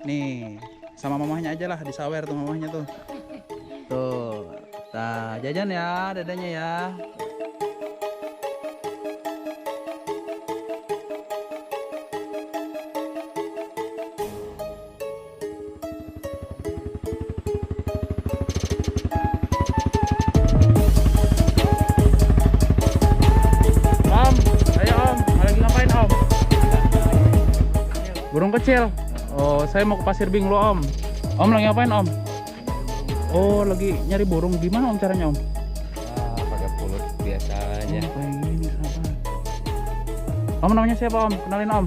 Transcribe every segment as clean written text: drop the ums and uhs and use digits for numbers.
Nih, sama mamahnya aja lah, disawer tuh mamahnya tuh. Tuh. Nah, jajan ya dedenya ya. Om, ayo Om, lagi ngapain Om? Burung kecil. Oh, saya mau ke Pasir Binglo Om. Om lagi ngapain Om? Oh, lagi nyari burung. Gimana Om caranya Om? Pakai pulut biasanya. Oh, kayak gini sahabat. Om namanya siapa Om? Kenalin Om.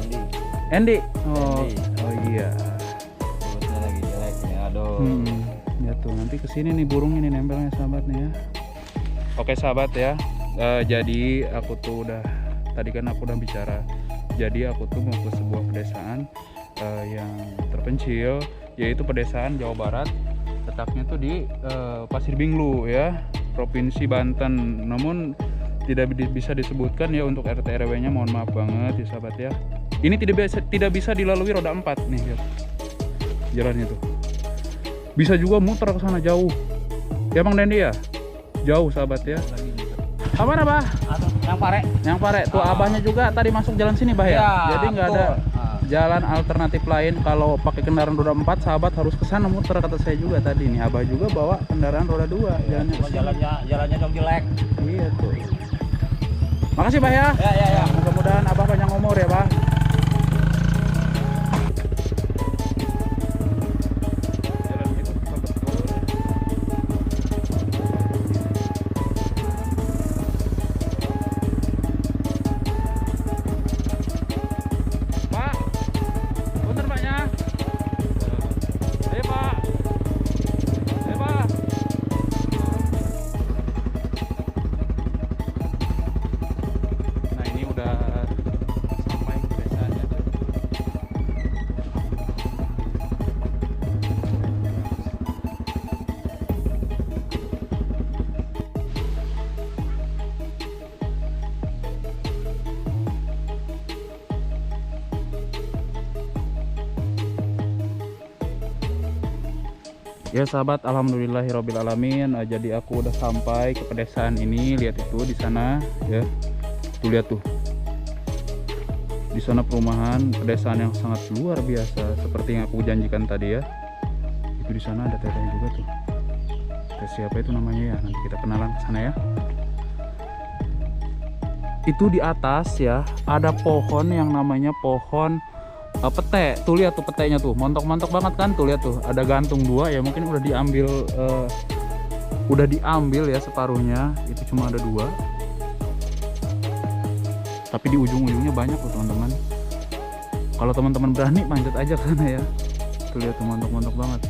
Ini Andy. Oh, Andy. oh iya. pulutnya lagi jelek nih. Aduh. Ya tuh nanti kesini nih burung ini nempelnya sahabat nih ya. Oke sahabat ya. Jadi aku tuh udah tadi kan aku udah bicara. Jadi aku tuh mau ke sebuah pedesaan yang terpencil, yaitu pedesaan Jawa Barat. Letaknya tuh di Pasir Binglu ya, Provinsi Banten. Namun tidak bisa disebutkan ya untuk RT RW-nya, mohon maaf banget ya sahabat ya. Ini tidak bisa dilalui roda 4 nih ya. Jalannya tuh. Bisa juga muter ke sana jauh. Ya Bang Dendi ya? Jauh sahabat ya. Apa Abah? Yang pare. Yang pare tuh abahnya juga tadi masuk jalan sini Bah ya. Ya, Jadi nggak ada betul. jalan alternatif lain kalau pakai kendaraan roda 4 sahabat harus ke sana muter kata saya juga tadi nih. Abah juga bawa kendaraan roda 2 jalannya. Jalannya dong jelek. Iya tuh. Makasih Bah ya. Ya. Mudah-mudahan Abah panjang umur ya Bah. Pak, punten Paknya. Ayo Pak. Ayo Pak. Nah ini udah sampai ke desanya tuh. Ya sahabat, alhamdulillahirobbilalamin. Jadi aku udah sampai ke pedesaan ini. Lihat itu di sana ya. Tuh lihat tuh. Di sana perumahan pedesaan yang sangat luar biasa seperti yang aku janjikan tadi ya. Itu di sana ada teteh juga tuh. Teteh siapa itu namanya ya? Nanti kita kenalan ke sana ya. Itu di atas ya ada pohon yang namanya pohon pete. Tuh lihat tuh petenya tuh, montok-montok banget kan. Tuh lihat tuh, ada gantung 2 ya, mungkin udah diambil ya separuhnya. Itu cuma ada 2. Tapi di ujung-ujungnya banyak loh teman-teman. Kalau teman-teman berani manjat aja ke sana ya. Tuh lihat tuh, montok-montok banget.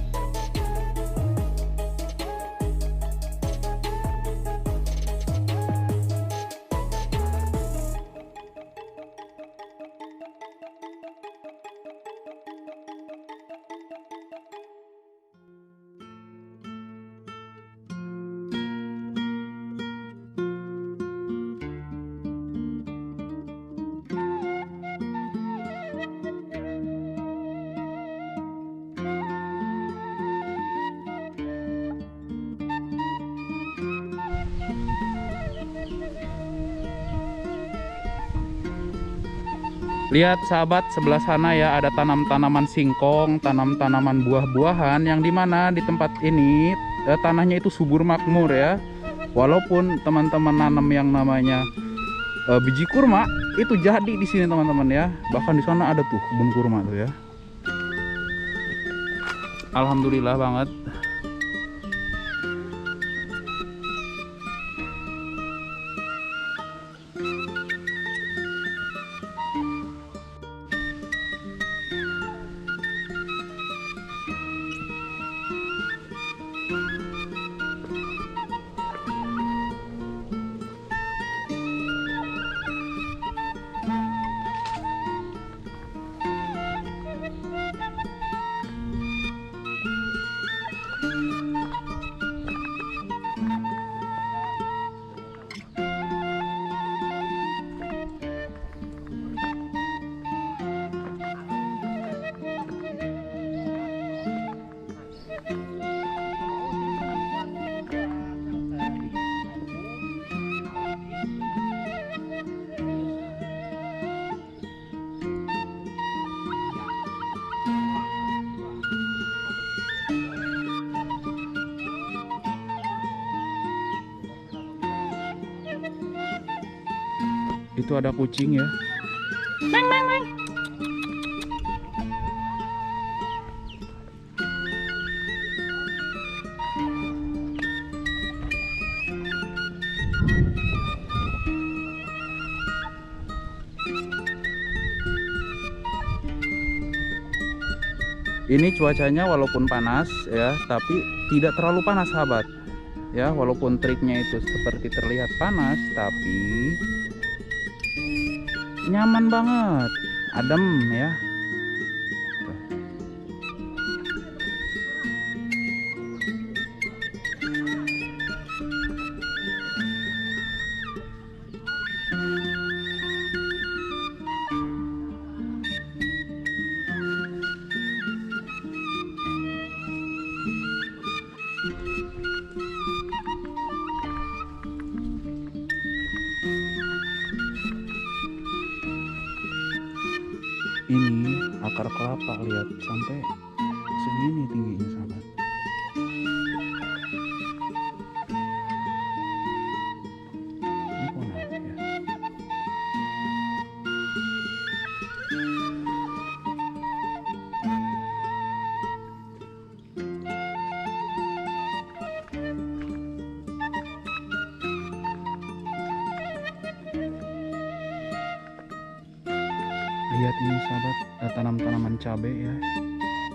Lihat sahabat, sebelah sana ya ada tanam-tanaman singkong, tanam-tanaman buah-buahan yang dimana di tempat ini tanahnya itu subur makmur ya. Walaupun teman-teman nanam yang namanya biji kurma itu jadi di sini teman-teman ya. Bahkan di sana ada tuh kebun kurma tuh ya. Alhamdulillah banget. Itu ada kucing ya. Meng, meng, meng. Ini cuacanya walaupun panas ya, tapi tidak terlalu panas sahabat. Ya, walaupun triknya itu seperti terlihat panas, tapi nyaman banget, adem ya. Tuh. Ini akar kelapa, lihat sampai segini tingginya sahabat. Ini pohon apa ya? Lihat ini sahabat, tanam-tanaman cabai ya,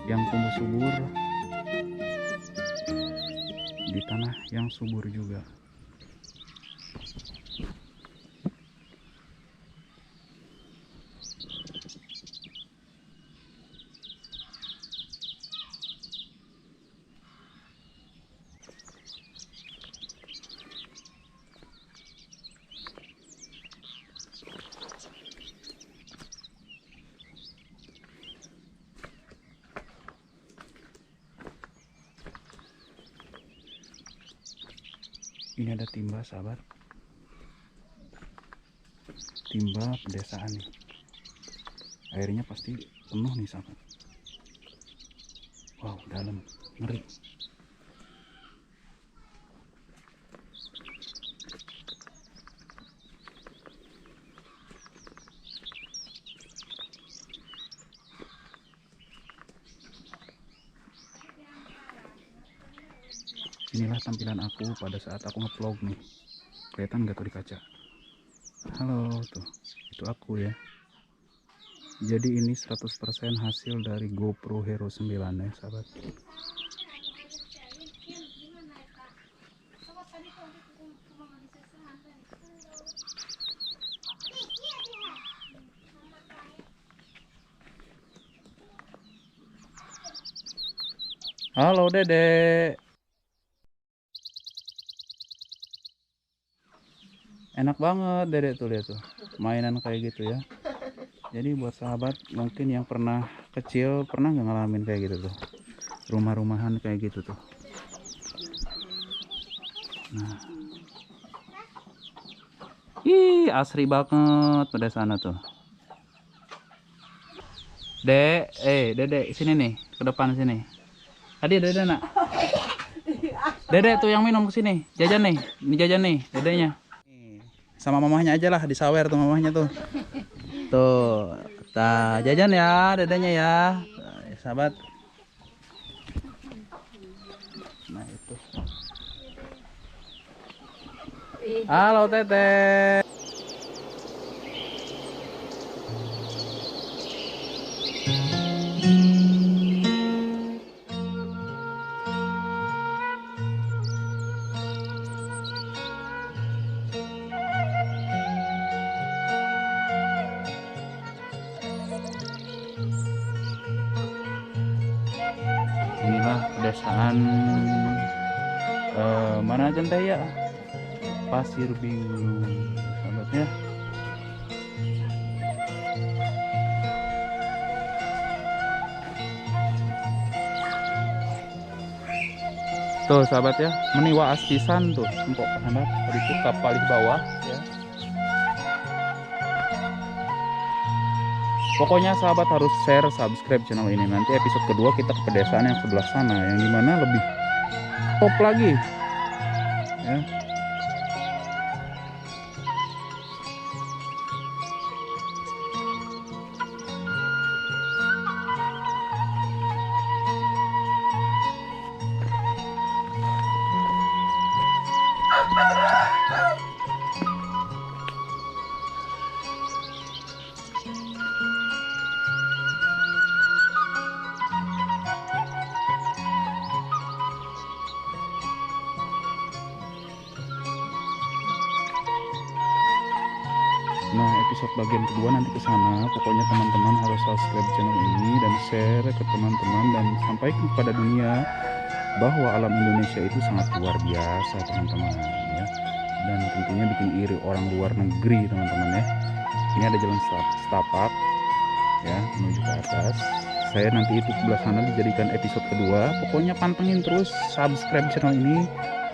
yang tumbuh subur di tanah yang subur juga. Ini ada timba sahabat, timba pedesaan nih, airnya pasti penuh nih sahabat. Wow, dalam, ngeri. Inilah tampilan aku pada saat aku nge-vlog nih. Kelihatan nggak tuh di kaca? Halo, tuh. Itu aku ya. Jadi ini 100% hasil dari GoPro Hero 9 ya, sahabat. Halo, Dedek. Enak banget Dedek tuh, lihat tuh. Mainan kayak gitu ya. Jadi buat sahabat mungkin yang pernah kecil, pernah nggak ngalamin kayak gitu tuh, rumah-rumahan kayak gitu tuh. Nah, ih asri banget pada sana tuh. Dek, Dedek sini nih, ke depan sini. Tadi Dedek nak. Dedek tuh yang minum ke sini, jajan nih, ini jajan nih, Dedeknya. Sama mamahnya aja lah, disawer tuh mamahnya tuh. Tuh, kita jajan ya, Dedeknya ya, sahabat. Nah itu. Halo Teteh. Inilah pedesaan mana aja teh ya, Pasir Bingung sahabatnya. Tuh sahabat ya, meniwa astisan tuh empok sahabat, itu kapal di bawah ya. Pokoknya sahabat harus share, subscribe channel ini. Nanti episode kedua kita ke pedesaan yang sebelah sana, yang dimana lebih top lagi ya. Nah, episode bagian kedua nanti ke sana. Pokoknya teman-teman harus subscribe channel ini dan share ke teman-teman dan sampaikan kepada dunia bahwa alam Indonesia itu sangat luar biasa, teman-teman ya. Dan tentunya bikin iri orang luar negeri, teman-teman ya. Ini ada jalan setapak ya menuju ke atas. Saya nanti itu sebelah sana dijadikan episode kedua. Pokoknya pantengin terus, subscribe channel ini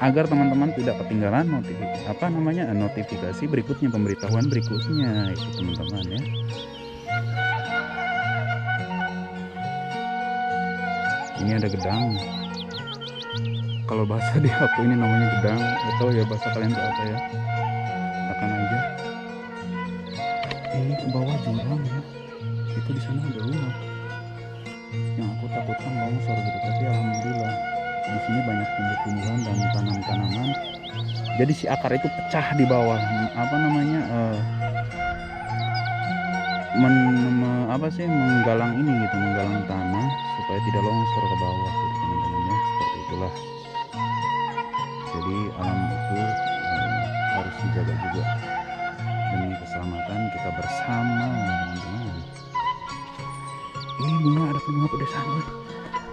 agar teman-teman tidak ketinggalan notifikasi berikutnya, pemberitahuan berikutnya itu, teman-teman ya. Ini ada gedang. Kalau bahasa di aku ini namanya gedang, atau ya bahasa kalian itu apa ya, katakan aja. Ini ke bawah jurang ya, itu di sana ada rumah. Yang aku takutkan longsor gitu, tapi alhamdulillah di sini banyak tumbuh-tumbuhan dan tanam-tanaman. Jadi si akar itu pecah di bawah, menggalang ini gitu, menggalang tanah supaya tidak longsor ke bawah gitu, teman-teman ya. Seperti itulah. Jadi alam itu harus dijaga juga demi keselamatan kita bersama, teman-teman. Ini bunga, ada bunga pedesaan,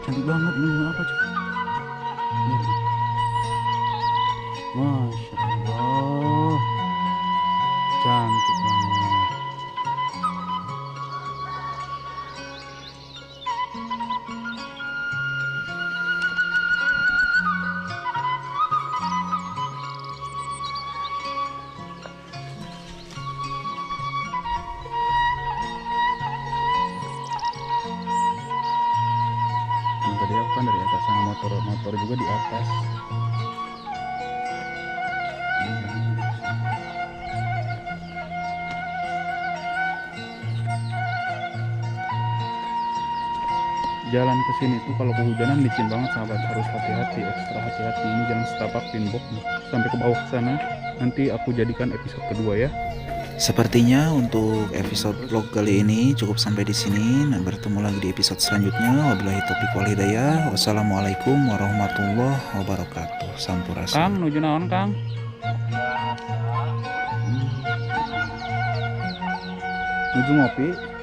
cantik banget. Ini bunga apa coba? Masya Allah, cantik banget. Tadi aku kan dari atas sana, motor juga di atas. Jalan ke sini tuh kalau kehujanan licin banget, sahabat, harus hati-hati, ekstra hati-hati. Ini jalan setapak pinbok sampai ke bawah sana. Nanti aku jadikan episode kedua ya. Sepertinya untuk episode vlog kali ini cukup sampai di sini. Nah, bertemu lagi di episode selanjutnya. Wabillahi taufiq wal hidayah. Wassalamualaikum warahmatullahi wabarakatuh. Sampurasun. Kang, nuju naon, Kang? Nuju ngopi.